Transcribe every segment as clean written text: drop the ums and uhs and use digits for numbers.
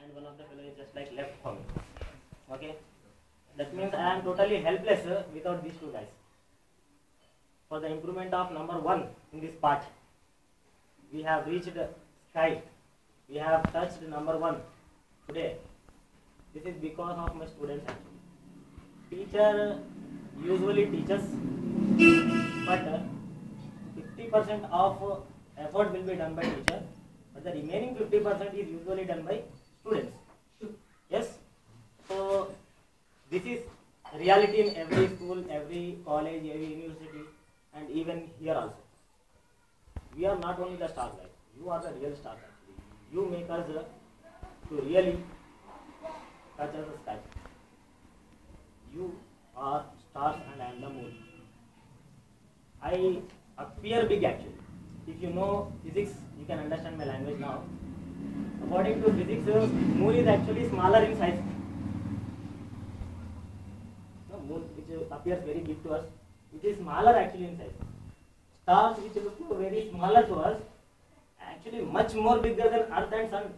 and one of the fellow is just like left for me. Okay, that means I am totally helpless without these two guys. For the improvement of number 1 in this part, we have reached sky. We have touched number 1 today. This is because of my students actually. Teacher usually teaches, but 50% of effort will be done by teacher, but the remaining 50% is usually done by students. Yes? So this is reality in every school, every college, every university, and even here also. We are not only the star guys, you are the real stars actually. You make us to really touch the sky. You are stars and I am the moon. I appear big actually. If you know physics, you can understand my language now. According to physics, moon is actually smaller in size. No, moon which appears very big to us, it is smaller actually in size. Stars which look very smaller to us, actually much more bigger than Earth and Sun.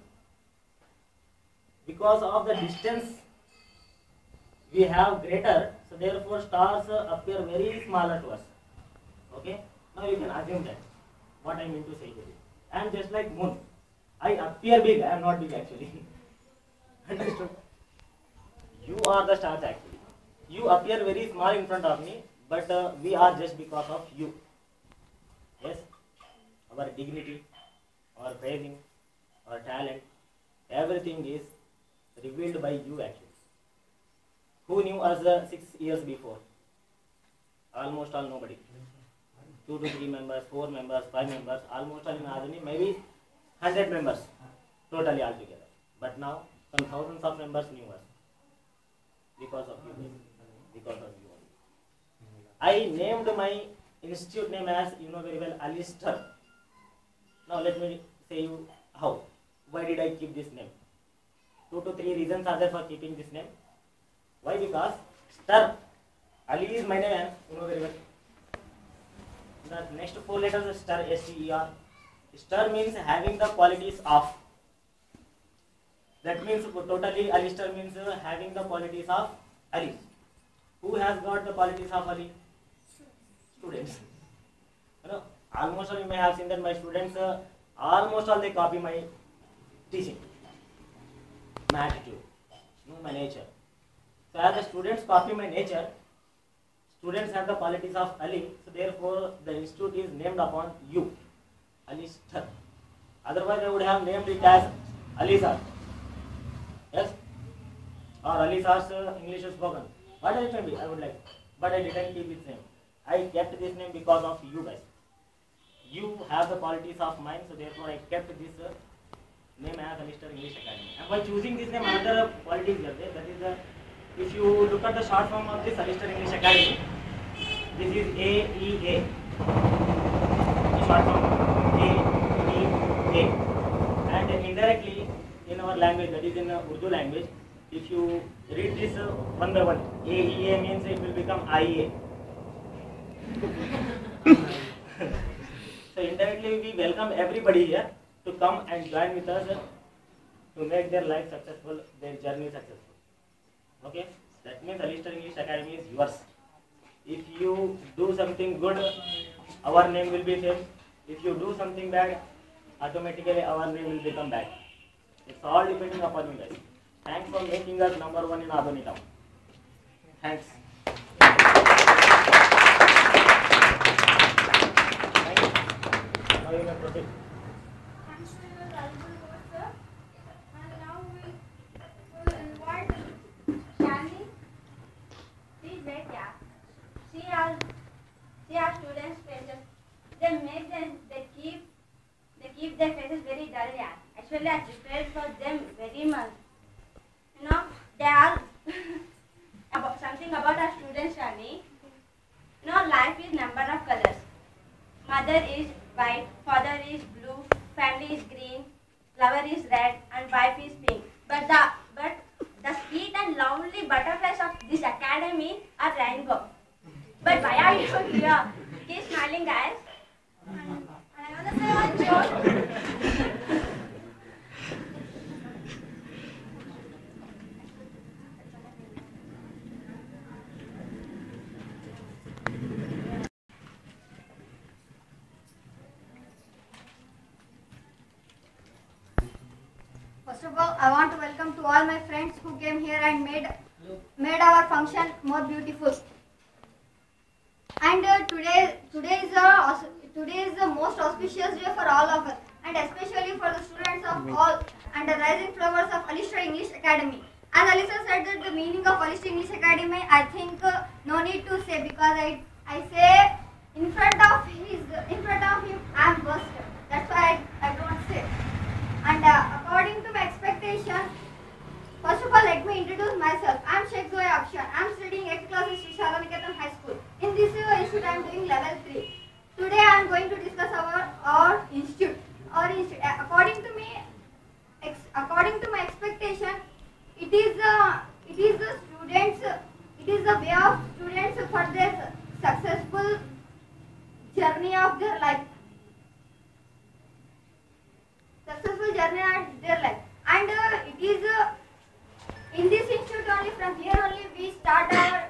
Because of the distance we have greater, so therefore stars appear very smaller to us. Okay, now you can assume that what I mean to say here. I am just like moon. I appear big, I am not big actually. Understood? You are the stars actually. You appear very small in front of me, but we are just because of you. Yes, our dignity, our praising, our talent, everything is revealed by you actually. Who knew us 6 years before? Almost all nobody. 2 to 3 members, 4 members, 5 members, almost all in Ajani, maybe 100 members totally altogether. But now some thousands of members knew us because of you, because of you only. I named my institute name as, you know very well, Alistair. Now let me say you how. Why did I keep this name? 2 to 3 reasons are there for keeping this name. Why? Because Star, Ali is my name and you know very well. The next 4 letters are Star, S-T-E-R. Star means having the qualities of. That means totally Alistair means having the qualities of Ali. Who has got the qualities of Ali? Students. You know, almost all you may have seen that my students, almost all they copy my teaching, my attitude, my nature. So as the students copy my nature, students have the qualities of Ali, so therefore the institute is named upon you, Alistair. Otherwise I would have named it as Alisar. Yes? Or Alisar's English is spoken. What it may be, I would like. But I didn't keep this name. I kept this name because of you guys. You have the qualities of mine, so therefore I kept this name as Alistair English Academy. And by choosing this name, another quality is there. That is if you look at the short form of this Alistair English Academy, this is AEA. The short form AEA. And indirectly in our language, that is in Urdu language, if you read this one by one, AEA means it will become IEA. So indirectly we welcome everybody here to come and join with us to make their life successful, their journey successful. Okay, that means Alistair English Academy is yours. If you do something good, our name will be same. If you do something bad, automatically our name will become bad. It's all depending upon you guys. Thanks for making us number 1 in Adoni town. Thanks. Now you may proceed. Thanks for your valuable words, sir. And now we will invite Shandy. Please wait, yeah. See our students' faces. They keep their faces very dull, yeah. Actually, I prepared for them very much. You know, they are something about our students, Shandy. You know, life is number of colors. Mother is white, father is blue, family is green, flower is red, and wife is pink. But the sweet and lovely butterflies of this academy are rainbow. But why are you here? Keep smiling, guys. And I want to say one joke. First of all, I want to welcome to all my friends who came here and made our function more beautiful. And today is the most auspicious day for all of us, and especially for the students of all and the rising flowers of Alistair English Academy. As Alistair said that the meaning of Alistair English Academy, I think no need to say, because I say in front of him I am burst. That's why I don't say. And according to my expectation, first of all, let me introduce myself. I am Sheikh Zoya Afshan. I am studying 8th class in Sri Shalaniketan High School. In this institute, I am doing level 3. Today, I am going to discuss our institute. According to my expectation, it is the way of students for their successful journey of their life. And it is in this institute only, from here only we start our